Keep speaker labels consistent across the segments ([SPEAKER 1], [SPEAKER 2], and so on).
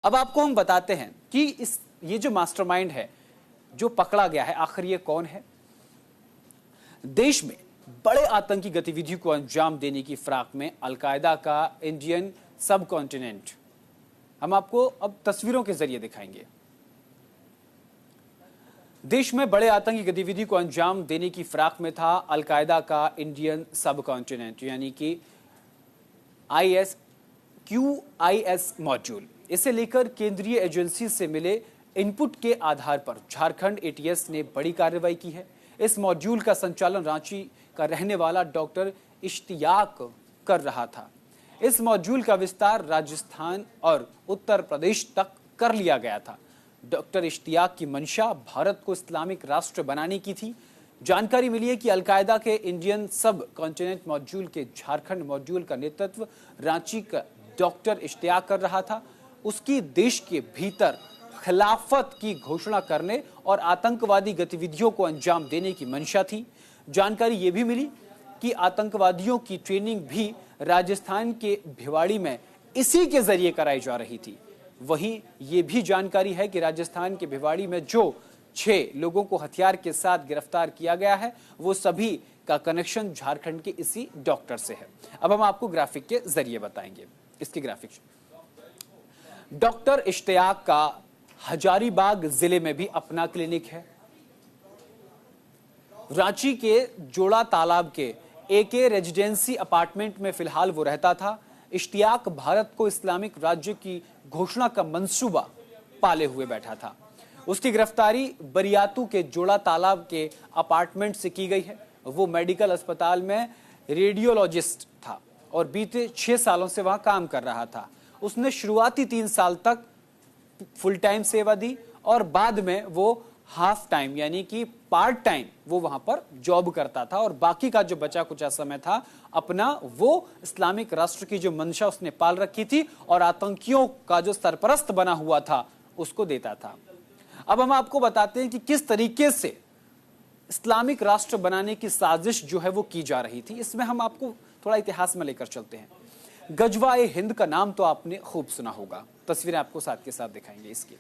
[SPEAKER 1] अब आपको हम बताते हैं कि ये जो मास्टरमाइंड है जो पकड़ा गया है, आखिर ये कौन है। देश में बड़े आतंकी गतिविधियों को अंजाम देने की फिराक में अलकायदा का इंडियन सब कॉन्टिनेंट, हम आपको अब तस्वीरों के जरिए दिखाएंगे। देश में बड़े आतंकी गतिविधि को अंजाम देने की फिराक में था अलकायदा का इंडियन सब कॉन्टिनेंट, यानी कि QIS मॉड्यूल। इसे लेकर केंद्रीय एजेंसी से मिले इनपुट के आधार पर झारखंड ATS ने बड़ी कार्रवाई की है। इस मॉड्यूल का संचालन रांची का रहने वाला डॉक्टर इश्तियाक कर रहा था। इस मॉड्यूल का विस्तार राजस्थान और उत्तर प्रदेश तक कर लिया गया था। डॉक्टर इश्तियाक की मंशा भारत को इस्लामिक राष्ट्र बनाने की थी। जानकारी मिली है कि अलकायदा के इंडियन सब कॉन्टिनेंट मॉड्यूल के झारखंड मॉड्यूल का नेतृत्व रांची का डॉक्टर इश्तियाक कर रहा था। उसकी देश के भीतर खिलाफत की घोषणा करने और आतंकवादी गतिविधियों को अंजाम देने की मंशा थी। जानकारी यह भी मिली कि आतंकवादियों की ट्रेनिंग भी राजस्थान के भिवाड़ी में इसी के जरिए कराई जा रही थी। वहीं ये भी जानकारी है कि राजस्थान के भिवाड़ी में जो 6 लोगों को हथियार के साथ गिरफ्तार किया गया है, वो सभी का कनेक्शन झारखंड के इसी डॉक्टर से है। अब हम आपको ग्राफिक के जरिए बताएंगे। इसकी ग्राफिक, डॉक्टर इश्तियाक का हजारीबाग जिले में भी अपना क्लिनिक है। रांची के जोड़ा तालाब के AK रेजिडेंसी अपार्टमेंट में फिलहाल वो रहता था। इश्तियाक भारत को इस्लामिक राज्य की घोषणा का मंसूबा पाले हुए बैठा था। उसकी गिरफ्तारी बरियातू के जोड़ा तालाब के अपार्टमेंट से की गई है। वो मेडिकल अस्पताल में रेडियोलॉजिस्ट था और बीते 6 सालों से वहां काम कर रहा था। उसने शुरुआती 3 साल तक फुल टाइम सेवा दी और बाद में वो हाफ टाइम यानी कि पार्ट टाइम वो वहां पर जॉब करता था और बाकी का जो बचा कुचा समय था अपना वो इस्लामिक राष्ट्र की जो मंशा उसने पाल रखी थी और आतंकियों का जो सरपरस्त बना हुआ था उसको देता था। अब हम आपको बताते हैं कि किस तरीके से इस्लामिक राष्ट्र बनाने की साजिश जो है वो की जा रही थी। इसमें हम आपको थोड़ा इतिहास में लेकर चलते हैं। गजवा ए हिंद का नाम तो आपने खूब सुना होगा, तस्वीरें आपको साथ के साथ दिखाएंगे। इसकी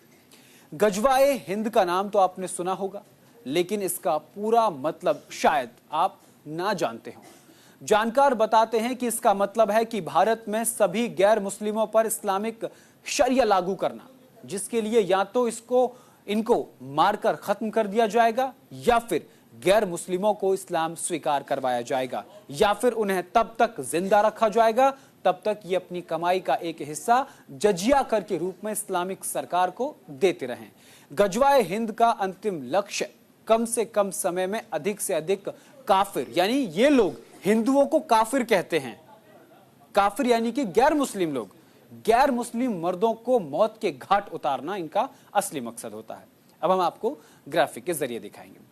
[SPEAKER 1] गजवा ए हिंद का नाम तो आपने सुना होगा, लेकिन इसका पूरा मतलब शायद आप ना जानते हो। जानकार बताते हैं कि इसका मतलब है कि भारत में सभी गैर मुस्लिमों पर इस्लामिक शरिया लागू करना, जिसके लिए या तो इनको मारकर खत्म कर दिया जाएगा या फिर गैर मुस्लिमों को इस्लाम स्वीकार करवाया जाएगा या फिर उन्हें तब तक जिंदा रखा जाएगा तब तक ये अपनी कमाई का एक हिस्सा जजिया कर के रूप में इस्लामिक सरकार को देते रहें। गजवाए हिंद का अंतिम लक्ष्य कम से कम समय में अधिक से अधिक काफिर, यानी ये लोग हिंदुओं को काफिर कहते हैं। काफिर यानी कि गैर मुस्लिम लोग, गैर मुस्लिम मर्दों को मौत के घाट उतारना इनका असली मकसद होता है। अब हम आपको ग्राफिक के जरिए दिखाएंगे।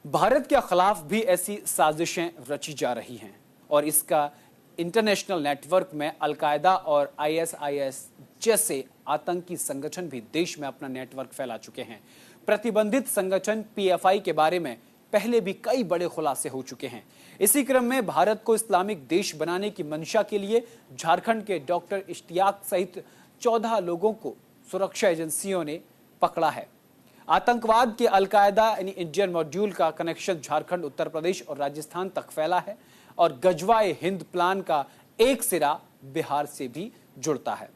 [SPEAKER 1] भारत के खिलाफ भी ऐसी साजिशें रची जा रही हैं और इसका इंटरनेशनल नेटवर्क में अलकायदा और ISIS जैसे आतंकी संगठन भी देश में अपना नेटवर्क फैला चुके हैं। प्रतिबंधित संगठन PFI के बारे में पहले भी कई बड़े खुलासे हो चुके हैं। इसी क्रम में भारत को इस्लामिक देश बनाने की मंशा के लिए झारखंड के डॉक्टर इश्तियाक सहित 14 लोगों को सुरक्षा एजेंसियों ने पकड़ा है। आतंकवाद के अलकायदा यानी इंडियन मॉड्यूल का कनेक्शन झारखंड, उत्तर प्रदेश और राजस्थान तक फैला है और गजवाए हिंद प्लान का एक सिरा बिहार से भी जुड़ता है।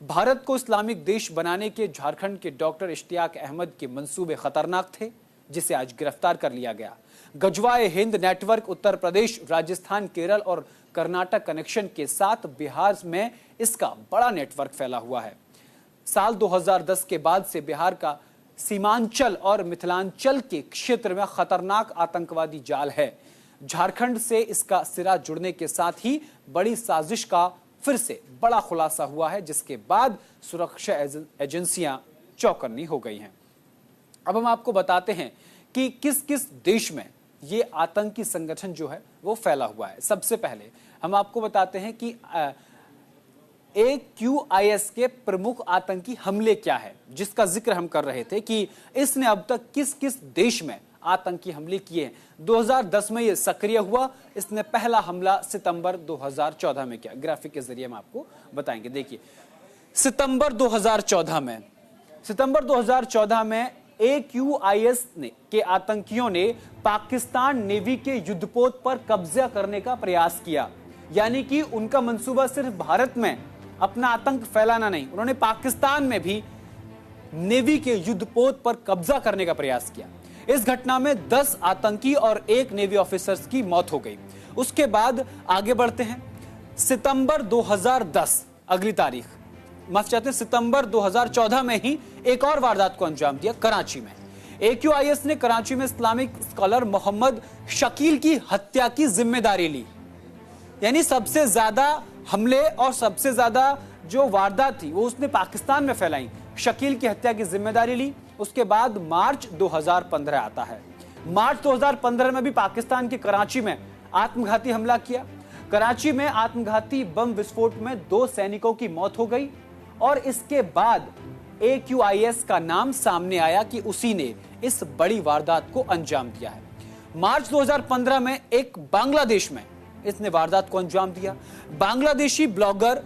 [SPEAKER 1] भारत को इस्लामिक देश बनाने के झारखंड के डॉक्टर इश्तियाक अहमद के मंसूबे खतरनाक थे, जिसे आज गिरफ्तार कर लिया गया। गजवाए हिंद नेटवर्क उत्तर प्रदेश, राजस्थान, केरल और कर्नाटक कनेक्शन के साथ बिहार में इसका बड़ा नेटवर्क फैला हुआ है। साल 2010 के बाद से बिहार का सीमांचल और मिथिलांचल के क्षेत्र में खतरनाक आतंकवादी जाल है। झारखंड से इसका सिरा जुड़ने के साथ ही बड़ी साजिश का फिर से बड़ा खुलासा हुआ है, जिसके बाद सुरक्षा एजेंसियां चौकन्नी हो गई हैं। अब हम आपको बताते हैं कि किस किस देश में ये आतंकी संगठन जो है वो फैला हुआ है। सबसे पहले हम आपको बताते हैं कि AQIS के प्रमुख आतंकी हमले क्या है, जिसका जिक्र हम कर रहे थे कि इसने अब तक किस किस देश में आतंकी हमले किए हैं। 2010 में यह सक्रिय हुआ। इसने पहला हमला सितंबर 2014 में किया। ग्राफिक के जरिए हम आपको बताएंगे। देखिए, सितंबर 2014 में AQIS के आतंकियों ने पाकिस्तान नेवी के युद्धपोत पर कब्जा करने का प्रयास किया। यानी कि उनका मंसूबा सिर्फ भारत में अपना आतंक फैलाना नहीं, उन्होंने पाकिस्तान में भी नेवी के युद्धपोत पर कब्जा करने का प्रयास किया। इस घटना में 10 आतंकी और 1 नेवी ऑफिसर्स की मौत हो गई। उसके बाद आगे बढ़ते हैं। सितंबर 2010 अगली तारीख, माफ चाहते हैं, सितंबर 2014 में ही एक और वारदात को अंजाम दिया कराची में। AQIS ने कराची में इस्लामिक स्कॉलर मोहम्मद शकील की हत्या की जिम्मेदारी ली। यानी सबसे ज्यादा हमले और सबसे ज्यादा जो वारदात थी वो उसने पाकिस्तान में फैलाई। शकील की हत्या की जिम्मेदारी ली। उसके बाद मार्च 2015 आता है। मार्च 2015 में भी पाकिस्तान के कराची में आत्मघाती हमला किया। कराची में आत्मघाती बम विस्फोट में 2 सैनिकों की मौत हो गई और इसके बाद AQIS का नाम सामने आया कि उसी ने इस बड़ी वारदात को अंजाम दिया है। मार्च 2015 में एक बांग्लादेश में इसने वारदात को अंजाम दिया। बांग्लादेशी ब्लॉगर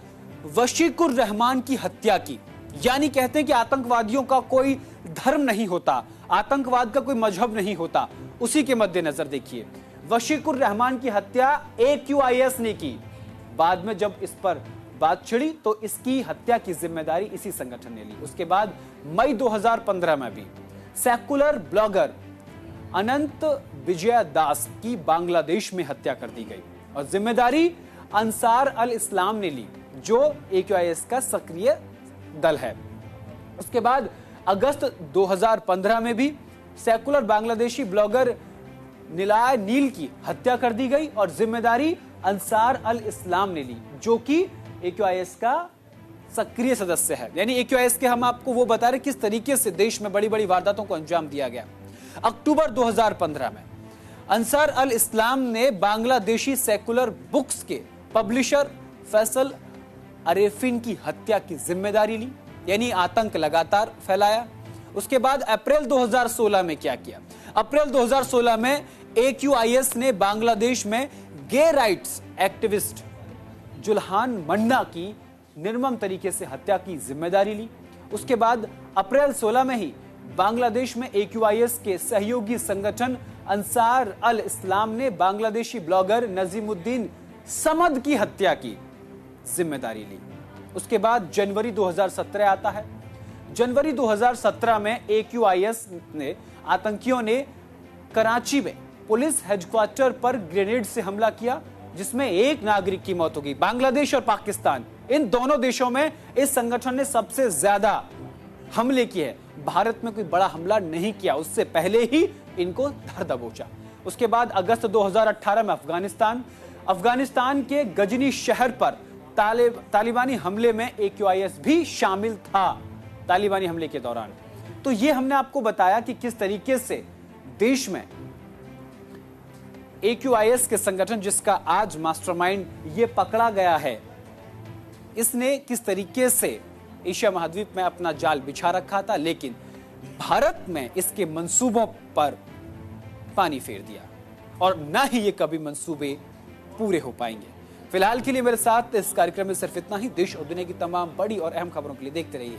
[SPEAKER 1] वशीकुर रहमान की हत्या की। यानी कहते हैं कि आतंकवादियों का कोई धर्म नहीं होता, आतंकवाद का कोई मजहब नहीं होता। उसी के मद्देनजर देखिए, वशीकुर रहमान की हत्या AQIS ने की। बाद में जब इस पर बात छिड़ी तो इसकी हत्या की जिम्मेदारी इसी संगठन ने ली। उसके बाद मई 2015 में भी सेकुलर ब्लॉगर अनंत विजय दास की बांग्लादेश में हत्या कर दी गई और जिम्मेदारी अंसार अल इस्लाम ने ली, जो AQIS का सक्रिय दल है। उसके बाद अगस्त 2015 में भी सेकुलर बांग्लादेशी ब्लॉगर निलाय नील की हत्या कर दी गई और जिम्मेदारी अंसार अल इस्लाम ने ली, जो कि AQIS का सक्रिय सदस्य है। यानी AQIS के हम आपको वो बता रहे किस तरीके से देश में बड़ी बड़ी वारदातों को अंजाम दिया गया। अक्टूबर 2015 में अंसार अल इस्लाम ने बांग्लादेशी सेकुलर बुक्स के पब्लिशर फैसल अरेफिन की हत्या की जिम्मेदारी ली। यानी आतंक लगातार फैलाया। उसके बाद अप्रैल 2016 में क्या किया? अप्रैल 2016 में AQIS ने बांग्लादेश में गे राइट्स एक्टिविस्ट जुल्हान मंडा की निर्मम तरीके से हत्या की जिम्मेदारी ली। उसके बाद अप्रैल 16 में ही बांग्लादेश में AQIS के सहयोगी संगठन अंसार अल इस्लाम ने बांग्लादेशी ब्लॉगर नजीमुद्दीन समद की हत्या की जिम्मेदारी ली। उसके बाद जनवरी 2017 आता है। जनवरी 2017 में AQIS ने आतंकियों ने कराची में पुलिस हेडक्वार्टर पर ग्रेनेड से हमला किया, जिसमें 1 नागरिक की मौत हो गई। बांग्लादेश और पाकिस्तान, इन दोनों देशों में इस संगठन ने सबसे ज्यादा हमले किए। भारत में कोई बड़ा हमला नहीं किया, उससे पहले ही इनको धर दबोचा। उसके बाद अगस्त 2018 में अफगानिस्तान के गजनी शहर पर तालिबानी हमले में AQIS भी शामिल था तालिबानी हमले के दौरान। तो ये हमने आपको बताया कि किस तरीके से देश में AQIS के संगठन, जिसका आज मास्टरमाइंड ये पकड़ा गया है, इसने किस तरीके से एशिया महाद्वीप में अपना जाल बिछा रखा था, लेकिन भारत में इसके मंसूबों पर पानी फेर दिया और ना ही ये कभी मंसूबे पूरे हो पाएंगे। फिलहाल के लिए मेरे साथ इस कार्यक्रम में सिर्फ इतना ही। देश और दुनिया की तमाम बड़ी और अहम खबरों के लिए देखते रहिए